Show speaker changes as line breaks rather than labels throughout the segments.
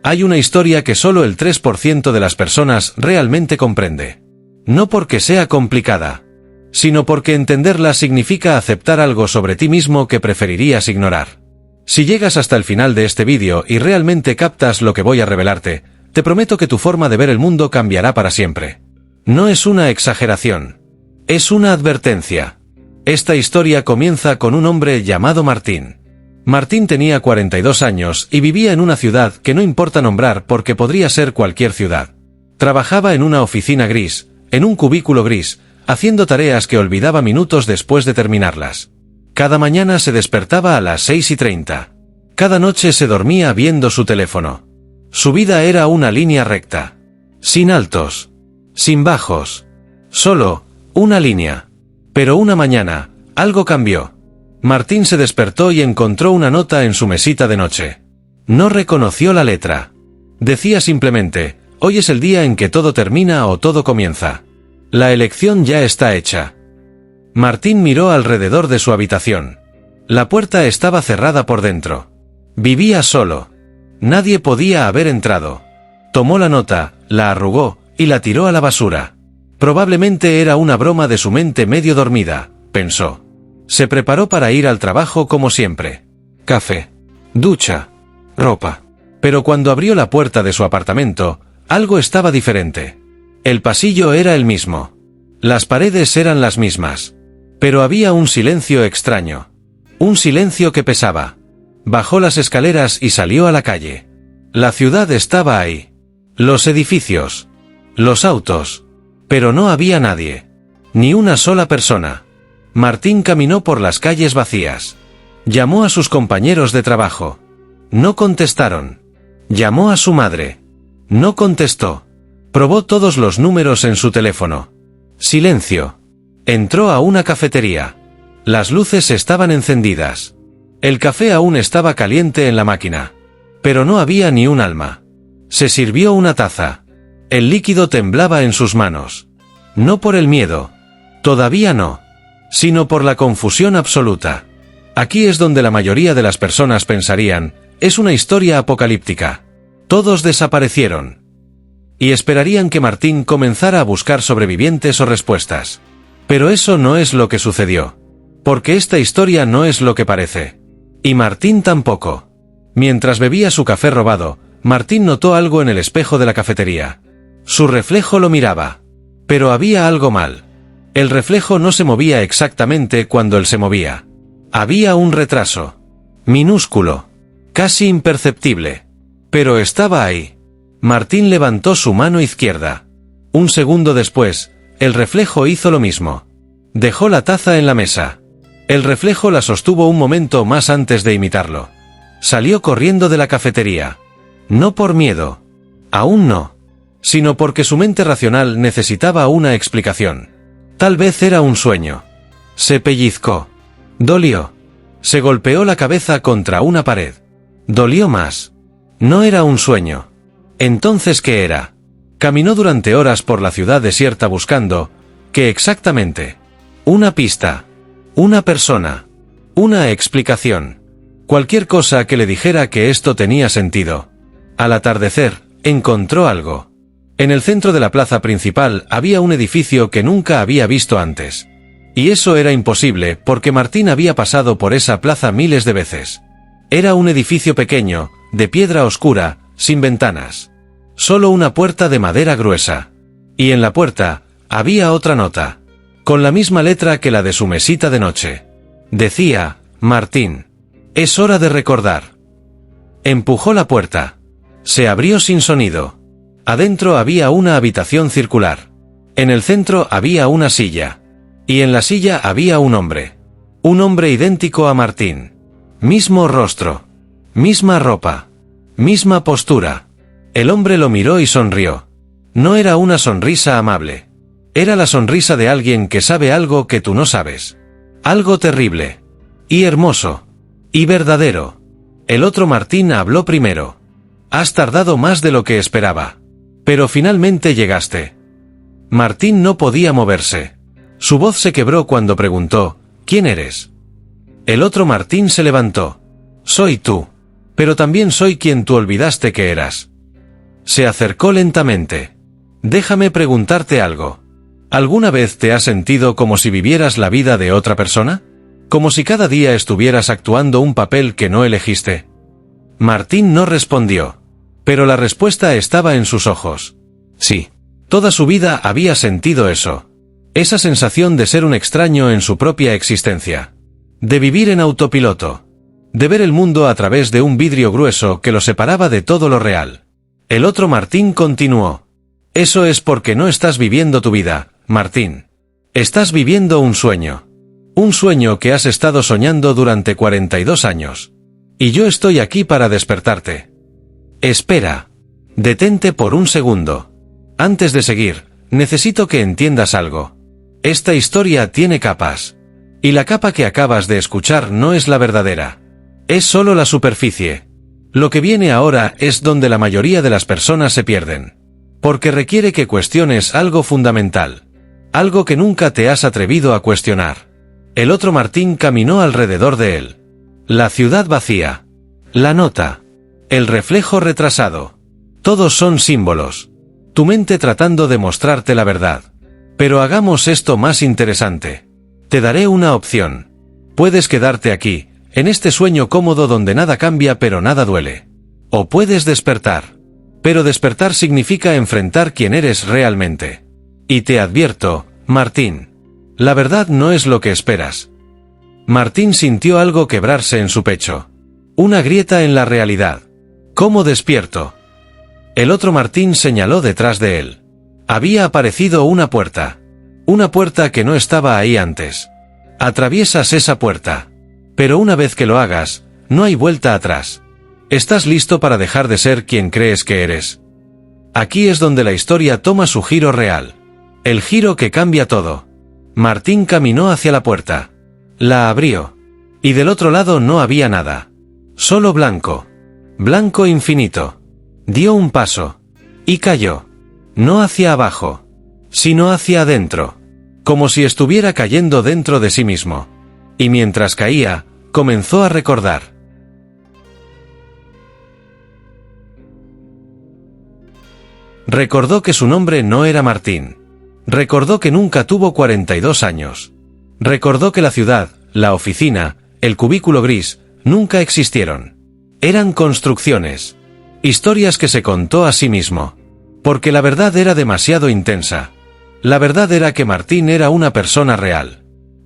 Hay una historia que solo el 3% de las personas realmente comprende. No porque sea complicada, sino porque entenderla significa aceptar algo sobre ti mismo que preferirías ignorar. Si llegas hasta el final de este vídeo y realmente captas lo que voy a revelarte, te prometo que tu forma de ver el mundo cambiará para siempre. No es una exageración. Es una advertencia. Esta historia comienza con un hombre llamado Martín. Martín tenía 42 años y vivía en una ciudad que no importa nombrar porque podría ser cualquier ciudad. Trabajaba en una oficina gris, en un cubículo gris, haciendo tareas que olvidaba minutos después de terminarlas. Cada mañana se despertaba a las 6:30. Cada noche se dormía viendo su teléfono. Su vida era una línea recta. Sin altos. Sin bajos. Solo una línea. Pero una mañana, algo cambió. Martín se despertó y encontró una nota en su mesita de noche. No reconoció la letra. Decía simplemente, hoy es el día en que todo termina o todo comienza. La elección ya está hecha. Martín miró alrededor de su habitación. La puerta estaba cerrada por dentro. Vivía solo. Nadie podía haber entrado. Tomó la nota, la arrugó y la tiró a la basura. Probablemente era una broma de su mente medio dormida, pensó. Se preparó para ir al trabajo como siempre. Café, ducha, ropa. Pero cuando abrió la puerta de su apartamento, algo estaba diferente. El pasillo era el mismo. Las paredes eran las mismas. Pero había un silencio extraño. Un silencio que pesaba. Bajó las escaleras y salió a la calle. La ciudad estaba ahí. Los edificios. Los autos. Pero no había nadie. Ni una sola persona. Martín caminó por las calles vacías. Llamó a sus compañeros de trabajo. No contestaron. Llamó a su madre. No contestó. Probó todos los números en su teléfono. Silencio. Entró a una cafetería. Las luces estaban encendidas. El café aún estaba caliente en la máquina. Pero no había ni un alma. Se sirvió una taza. El líquido temblaba en sus manos. No por el miedo. Todavía no. Sino por la confusión absoluta. Aquí es donde la mayoría de las personas pensarían, es una historia apocalíptica. Todos desaparecieron. Y esperarían que Martín comenzara a buscar sobrevivientes o respuestas. Pero eso no es lo que sucedió. Porque esta historia no es lo que parece. Y Martín tampoco. Mientras bebía su café robado, Martín notó algo en el espejo de la cafetería. Su reflejo lo miraba. Pero había algo mal. El reflejo no se movía exactamente cuando él se movía. Había un retraso. Minúsculo. Casi imperceptible. Pero estaba ahí. Martín levantó su mano izquierda. Un segundo después, el reflejo hizo lo mismo. Dejó la taza en la mesa. El reflejo la sostuvo un momento más antes de imitarlo. Salió corriendo de la cafetería. No por miedo. Aún no. Sino porque su mente racional necesitaba una explicación. Tal vez era un sueño. Se pellizcó. Dolió. Se golpeó la cabeza contra una pared. Dolió más. No era un sueño. Entonces, ¿qué era? Caminó durante horas por la ciudad desierta buscando, ¿qué exactamente? Una pista. Una persona. Una explicación. Cualquier cosa que le dijera que esto tenía sentido. Al atardecer, encontró algo. En el centro de la plaza principal había un edificio que nunca había visto antes. Y eso era imposible porque Martín había pasado por esa plaza miles de veces. Era un edificio pequeño, de piedra oscura, sin ventanas. Solo una puerta de madera gruesa. Y en la puerta, había otra nota. Con la misma letra que la de su mesita de noche. Decía, Martín. Es hora de recordar. Empujó la puerta. Se abrió sin sonido. Adentro había una habitación circular. En el centro había una silla. Y en la silla había un hombre. Un hombre idéntico a Martín. Mismo rostro. Misma ropa. Misma postura. El hombre lo miró y sonrió. No era una sonrisa amable. Era la sonrisa de alguien que sabe algo que tú no sabes. Algo terrible. Y hermoso. Y verdadero. El otro Martín habló primero. Has tardado más de lo que esperaba. Pero finalmente llegaste. Martín no podía moverse. Su voz se quebró cuando preguntó, ¿quién eres? El otro Martín se levantó. Soy tú. Pero también soy quien tú olvidaste que eras. Se acercó lentamente. Déjame preguntarte algo. ¿Alguna vez te has sentido como si vivieras la vida de otra persona? ¿Como si cada día estuvieras actuando un papel que no elegiste? Martín no respondió. Pero la respuesta estaba en sus ojos. Sí. Toda su vida había sentido eso. Esa sensación de ser un extraño en su propia existencia. De vivir en autopiloto. De ver el mundo a través de un vidrio grueso que lo separaba de todo lo real. El otro Martín continuó. Eso es porque no estás viviendo tu vida, Martín. Estás viviendo un sueño. Un sueño que has estado soñando durante 42 años. Y yo estoy aquí para despertarte. Espera. Detente por un segundo. Antes de seguir, necesito que entiendas algo. Esta historia tiene capas. Y la capa que acabas de escuchar no es la verdadera. Es solo la superficie. Lo que viene ahora es donde la mayoría de las personas se pierden. Porque requiere que cuestiones algo fundamental. Algo que nunca te has atrevido a cuestionar. El otro Martín caminó alrededor de él. La ciudad vacía. La nota. El reflejo retrasado. Todos son símbolos. Tu mente tratando de mostrarte la verdad. Pero hagamos esto más interesante. Te daré una opción. Puedes quedarte aquí, en este sueño cómodo donde nada cambia pero nada duele. O puedes despertar. Pero despertar significa enfrentar quién eres realmente. Y te advierto, Martín. La verdad no es lo que esperas. Martín sintió algo quebrarse en su pecho. Una grieta en la realidad. ¿Cómo despierto? El otro Martín señaló detrás de él. Había aparecido una puerta. Una puerta que no estaba ahí antes. Atraviesas esa puerta. Pero una vez que lo hagas, no hay vuelta atrás. ¿Estás listo para dejar de ser quien crees que eres? Aquí es donde la historia toma su giro real. El giro que cambia todo. Martín caminó hacia la puerta. La abrió. Y del otro lado no había nada. Solo blanco. Blanco infinito. Dio un paso. Y cayó. No hacia abajo. Sino hacia adentro. Como si estuviera cayendo dentro de sí mismo. Y mientras caía, comenzó a recordar. Recordó que su nombre no era Martín. Recordó que nunca tuvo 42 años. Recordó que la ciudad, la oficina, el cubículo gris, nunca existieron. Eran construcciones. Historias que se contó a sí mismo. Porque la verdad era demasiado intensa. La verdad era que Martín era una persona real.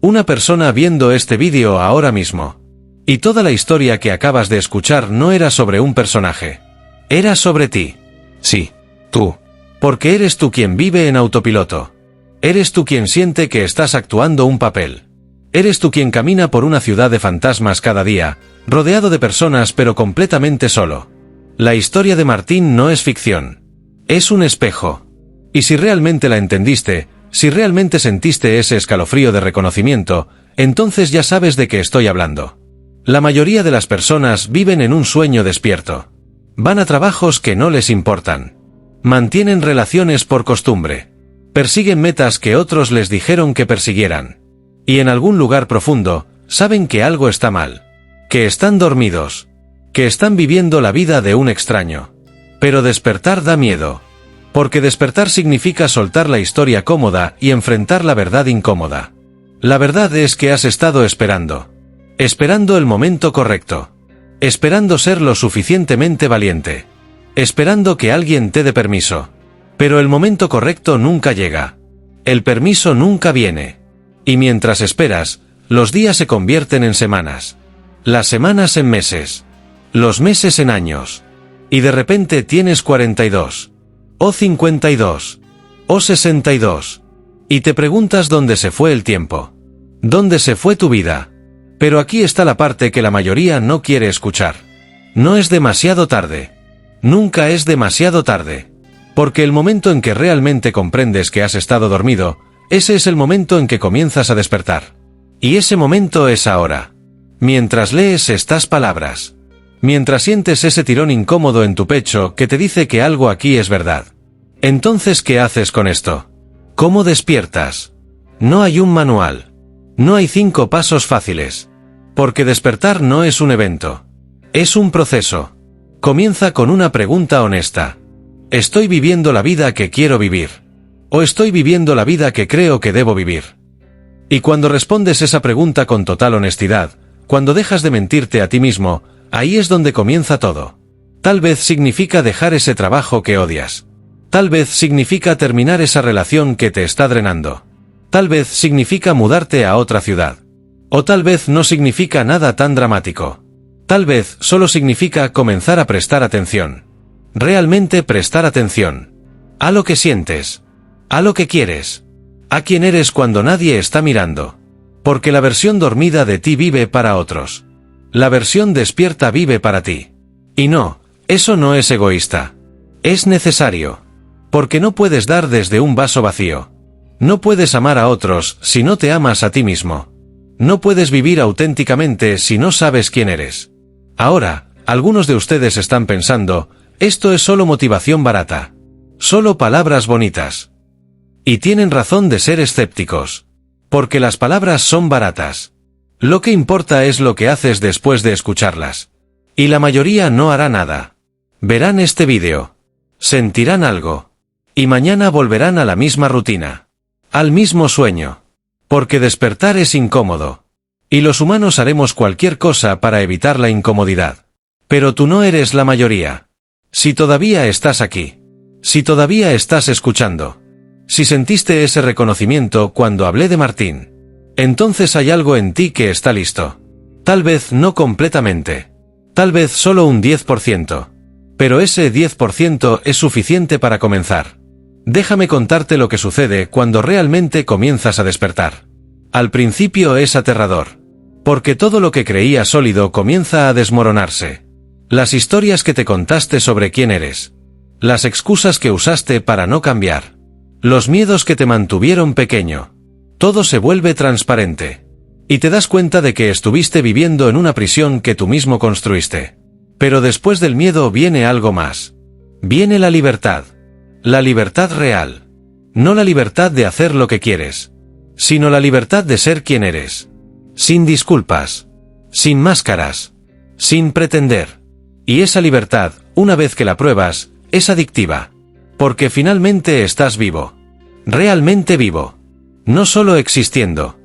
Una persona viendo este vídeo ahora mismo. Y toda la historia que acabas de escuchar no era sobre un personaje. Era sobre ti. Sí, tú. Porque eres tú quien vive en autopiloto. Eres tú quien siente que estás actuando un papel. Eres tú quien camina por una ciudad de fantasmas cada día, rodeado de personas pero completamente solo. La historia de Martín no es ficción. Es un espejo. Y si realmente la entendiste, si realmente sentiste ese escalofrío de reconocimiento, entonces ya sabes de qué estoy hablando. La mayoría de las personas viven en un sueño despierto. Van a trabajos que no les importan. Mantienen relaciones por costumbre. Persiguen metas que otros les dijeron que persiguieran. Y en algún lugar profundo, saben que algo está mal. Que están dormidos. Que están viviendo la vida de un extraño. Pero despertar da miedo. Porque despertar significa soltar la historia cómoda y enfrentar la verdad incómoda. La verdad es que has estado esperando. Esperando el momento correcto. Esperando ser lo suficientemente valiente. Esperando que alguien te dé permiso. Pero el momento correcto nunca llega. El permiso nunca viene. Y mientras esperas, los días se convierten en semanas. Las semanas en meses. Los meses en años. Y de repente tienes 42. O 52. O 62. Y te preguntas dónde se fue el tiempo. ¿Dónde se fue tu vida? Pero aquí está la parte que la mayoría no quiere escuchar. No es demasiado tarde. Nunca es demasiado tarde. Porque el momento en que realmente comprendes que has estado dormido, ese es el momento en que comienzas a despertar. Y ese momento es ahora. Mientras lees estas palabras. Mientras sientes ese tirón incómodo en tu pecho que te dice que algo aquí es verdad. Entonces, ¿qué haces con esto? ¿Cómo despiertas? No hay un manual. No hay 5 pasos fáciles. Porque despertar no es un evento. Es un proceso. Comienza con una pregunta honesta. ¿Estoy viviendo la vida que quiero vivir? ¿O estoy viviendo la vida que creo que debo vivir? Y cuando respondes esa pregunta con total honestidad, cuando dejas de mentirte a ti mismo, ahí es donde comienza todo. Tal vez significa dejar ese trabajo que odias. Tal vez significa terminar esa relación que te está drenando. Tal vez significa mudarte a otra ciudad. O tal vez no significa nada tan dramático. Tal vez solo significa comenzar a prestar atención. Realmente prestar atención. A lo que sientes. A lo que quieres. A quién eres cuando nadie está mirando. Porque la versión dormida de ti vive para otros. La versión despierta vive para ti. Y no, eso no es egoísta. Es necesario. Porque no puedes dar desde un vaso vacío. No puedes amar a otros si no te amas a ti mismo. No puedes vivir auténticamente si no sabes quién eres. Ahora, algunos de ustedes están pensando, esto es solo motivación barata. Solo palabras bonitas. Y tienen razón de ser escépticos. Porque las palabras son baratas. Lo que importa es lo que haces después de escucharlas. Y la mayoría no hará nada. Verán este vídeo. Sentirán algo. Y mañana volverán a la misma rutina. Al mismo sueño. Porque despertar es incómodo. Y los humanos haremos cualquier cosa para evitar la incomodidad. Pero tú no eres la mayoría. Si todavía estás aquí. Si todavía estás escuchando. Si sentiste ese reconocimiento cuando hablé de Martín. Entonces hay algo en ti que está listo. Tal vez no completamente. Tal vez solo un 10%. Pero ese 10% es suficiente para comenzar. Déjame contarte lo que sucede cuando realmente comienzas a despertar. Al principio es aterrador. Porque todo lo que creías sólido comienza a desmoronarse. Las historias que te contaste sobre quién eres. Las excusas que usaste para no cambiar. Los miedos que te mantuvieron pequeño. Todo se vuelve transparente. Y te das cuenta de que estuviste viviendo en una prisión que tú mismo construiste. Pero después del miedo viene algo más. Viene la libertad. La libertad real. No la libertad de hacer lo que quieres. Sino la libertad de ser quien eres. Sin disculpas. Sin máscaras. Sin pretender. Y esa libertad, una vez que la pruebas, es adictiva. Porque finalmente estás vivo. Realmente vivo. No solo existiendo.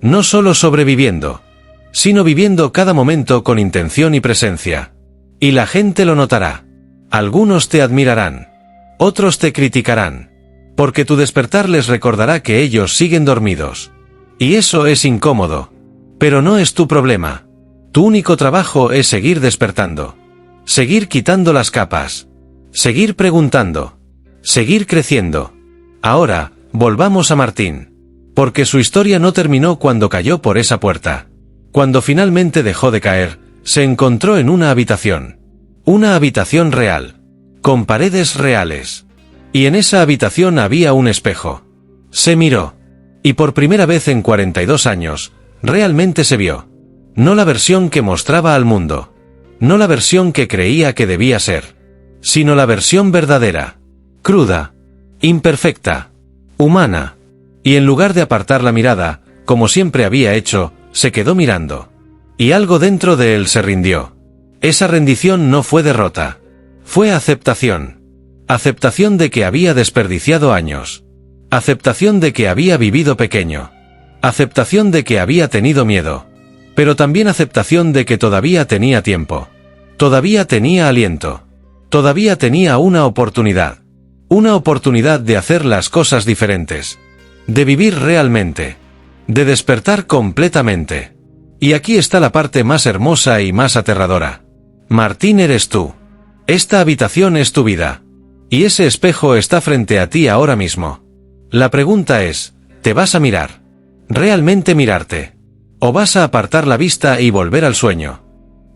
No solo sobreviviendo. Sino viviendo cada momento con intención y presencia. Y la gente lo notará. Algunos te admirarán. Otros te criticarán. Porque tu despertar les recordará que ellos siguen dormidos. Y eso es incómodo. Pero no es tu problema. Tu único trabajo es seguir despertando. Seguir quitando las capas. Seguir preguntando. Seguir creciendo. Ahora, volvamos a Martín. Porque su historia no terminó cuando cayó por esa puerta. Cuando finalmente dejó de caer, se encontró en una habitación. Una habitación real. Con paredes reales. Y en esa habitación había un espejo. Se miró. Y por primera vez en 42 años, realmente se vio. No la versión que mostraba al mundo. No la versión que creía que debía ser. Sino la versión verdadera. Cruda. Imperfecta. Humana. Y en lugar de apartar la mirada, como siempre había hecho, se quedó mirando. Y algo dentro de él se rindió. Esa rendición no fue derrota. Fue aceptación. Aceptación de que había desperdiciado años. Aceptación de que había vivido pequeño. Aceptación de que había tenido miedo. Pero también aceptación de que todavía tenía tiempo. Todavía tenía aliento. Todavía tenía una oportunidad. Una oportunidad de hacer las cosas diferentes. De vivir realmente. De despertar completamente. Y aquí está la parte más hermosa y más aterradora. Martín eres tú. Esta habitación es tu vida. Y ese espejo está frente a ti ahora mismo. La pregunta es, ¿te vas a mirar? ¿Realmente mirarte? ¿O vas a apartar la vista y volver al sueño?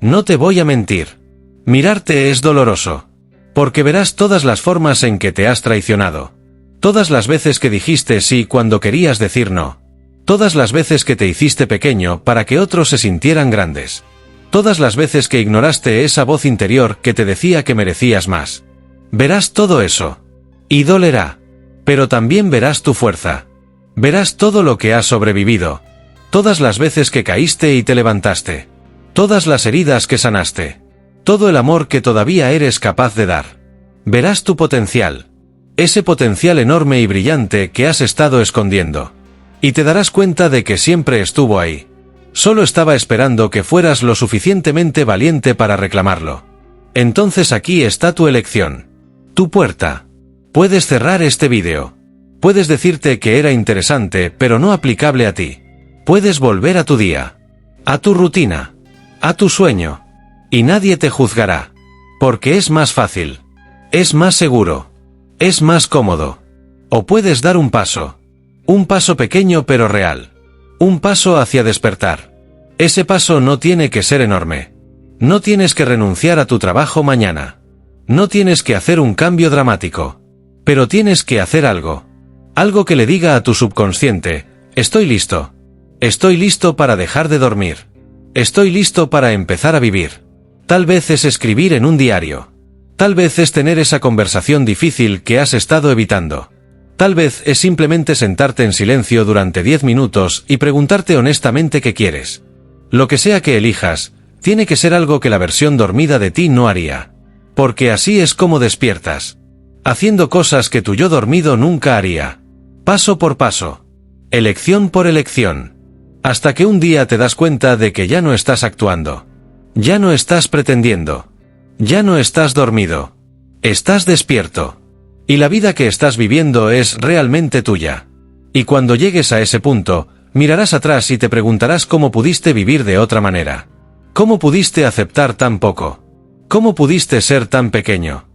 No te voy a mentir. Mirarte es doloroso. Porque verás todas las formas en que te has traicionado. Todas las veces que dijiste sí cuando querías decir no. Todas las veces que te hiciste pequeño para que otros se sintieran grandes. Todas las veces que ignoraste esa voz interior que te decía que merecías más. Verás todo eso. Y dolerá. Pero también verás tu fuerza. Verás todo lo que has sobrevivido. Todas las veces que caíste y te levantaste. Todas las heridas que sanaste. todo el amor que todavía eres capaz de dar. Verás tu potencial. Ese potencial enorme y brillante que has estado escondiendo. Y te darás cuenta de que siempre estuvo ahí. Solo estaba esperando que fueras lo suficientemente valiente para reclamarlo. Entonces aquí está tu elección. Tu puerta. Puedes cerrar este vídeo. Puedes decirte que era interesante, pero no aplicable a ti. Puedes volver a tu día. A tu rutina. A tu sueño. Y nadie te juzgará. Porque es más fácil. Es más seguro. Es más cómodo. O puedes dar un paso. Un paso pequeño pero real. Un paso hacia despertar. Ese paso no tiene que ser enorme. No tienes que renunciar a tu trabajo mañana. No tienes que hacer un cambio dramático. Pero tienes que hacer algo. Algo que le diga a tu subconsciente, estoy listo. Estoy listo para dejar de dormir. Estoy listo para empezar a vivir. Tal vez es escribir en un diario. Tal vez es tener esa conversación difícil que has estado evitando. Tal vez es simplemente sentarte en silencio durante 10 minutos y preguntarte honestamente qué quieres. Lo que sea que elijas, tiene que ser algo que la versión dormida de ti no haría. Porque así es como despiertas. Haciendo cosas que tu yo dormido nunca haría. Paso por paso. Elección por elección. Hasta que un día te das cuenta de que ya no estás actuando. Ya no estás pretendiendo. Ya no estás dormido. Estás despierto. Y la vida que estás viviendo es realmente tuya. Y cuando llegues a ese punto, mirarás atrás y te preguntarás cómo pudiste vivir de otra manera. ¿Cómo pudiste aceptar tan poco? ¿Cómo pudiste ser tan pequeño?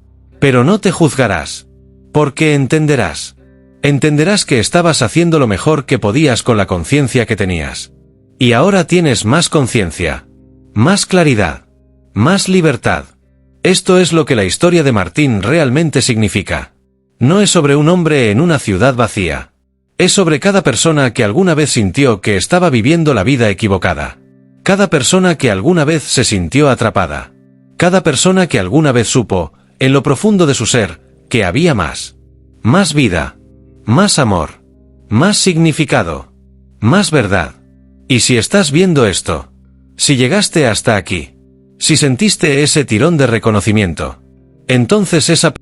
Pero no te juzgarás. Porque entenderás. Entenderás que estabas haciendo lo mejor que podías con la conciencia que tenías. Y ahora tienes más conciencia. Más claridad. Más libertad. Esto es lo que la historia de Martín realmente significa. No es sobre un hombre en una ciudad vacía. Es sobre cada persona que alguna vez sintió que estaba viviendo la vida equivocada. Cada persona que alguna vez se sintió atrapada. Cada persona que alguna vez supo, en lo profundo de su ser, que había más. Más vida. Más amor. Más significado. Más verdad. Y si estás viendo esto, si llegaste hasta aquí, si sentiste ese tirón de reconocimiento, entonces esa